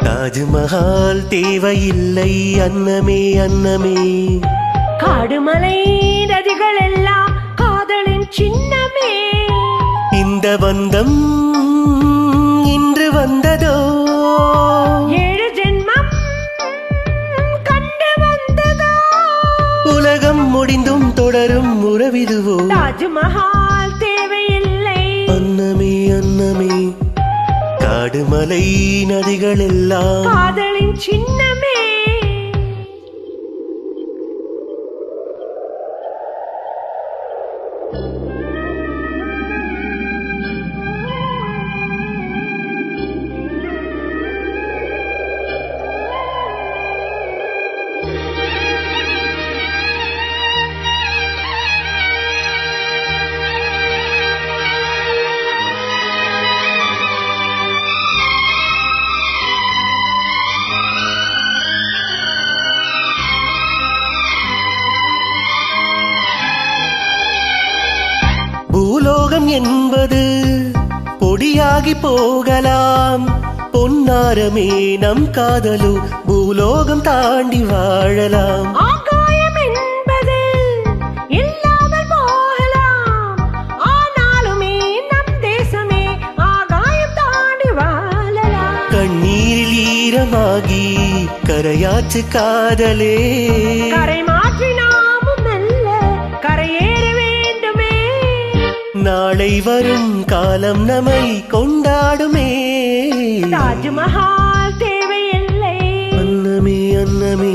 தாஜ்மஹால் தேவையில்லை அன்னமே அன்னமே, காடுமலை நதிகள் எல்லாம் காதலின் சின்னமே. இந்த பந்தம் இன்று வந்ததோ, 7 ஜென்மம் கண்டு வந்ததோ, உலகம் முடிந்தும் தொடரும் உறவிதுவோ. தாஜ்மஹால் தேவையில்லை அன்னமே அன்னமே, காடுமலை நதிகள் எல்லாம் காதலின் சின்னமே. பூலோகம் என்பது பொடியாகி போகலாம், பொன்னாரமே நம் காதலோ பூலோகம் தாண்டி வாழலாம். ஆகாயம் என்பது இல்லாமல் போகலாம், ஆனாலுமே நம் தேசமே ஆகாயம் தாண்டி வாழலாம். கண்ணீரில் ஈரமாகி கரையாச்சு காதலே, கரை மாற்றி நாமும் மெல்ல கரையேற வேண்டுமே. நாளை வரும் காலம் நம்மை கொண்டாடுமே. தாஜ்மஹால் தேவையில்லை அன்னமே அன்னமே,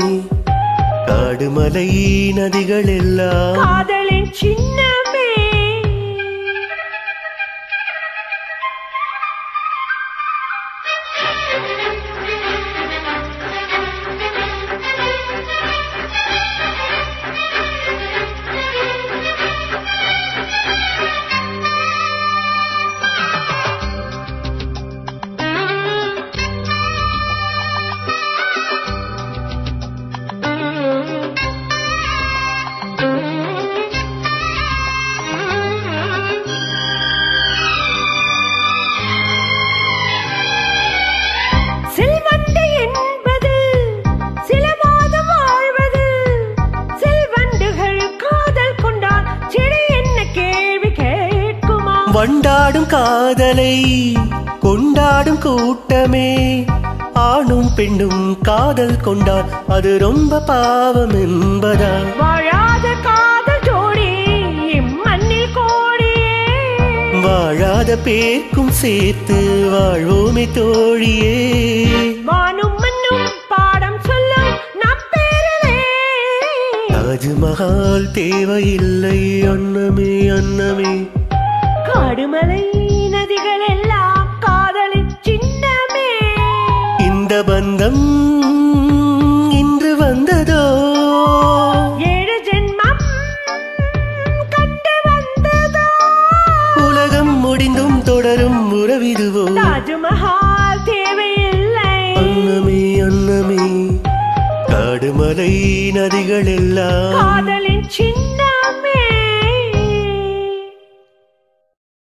காடுமலை நதிகள் எல்லாம் காதலின் சின்னமே. செல்வண்டு என்பது சில மாதம் வாழ்வது, செல்வண்டுகள் காதல் கொண்டால் செடி என்ன கேள்வி கேட்குமா? வண்டாடும் காதலை கொண்டாடும் கூட்டமே, ஆணும் பெண்ணும் காதல் கொண்டால் அது ரொம்ப பாவம் என்பதா? வாழாத காதல் ஜோடி இம்மண்ணில் கோடியே, வாழாத பேர்க்கும் சேர்த்து வாழ்வோமே தோழியே. வானும் மண்ணும் பாடம் சொல்லும் நம் பேரிலே. தாஜ்மஹால் தேவையில்லை அன்னமே அன்னமே, காடுமலை நதிகள் எல்லாம் காதலின் சின்னமே. இந்த பந்தம் இன்று வந்ததோ, 7 ஜென்மம் கண்டு வந்ததோ, உலகம் முடிந்தும் தொடரும் உறவிதுவோ. தாஜ்மஹால் தேவையில்லை அன்னமே அன்னமே, காடுமலை நதிகள் எல்லாம் காதலின் சின்ன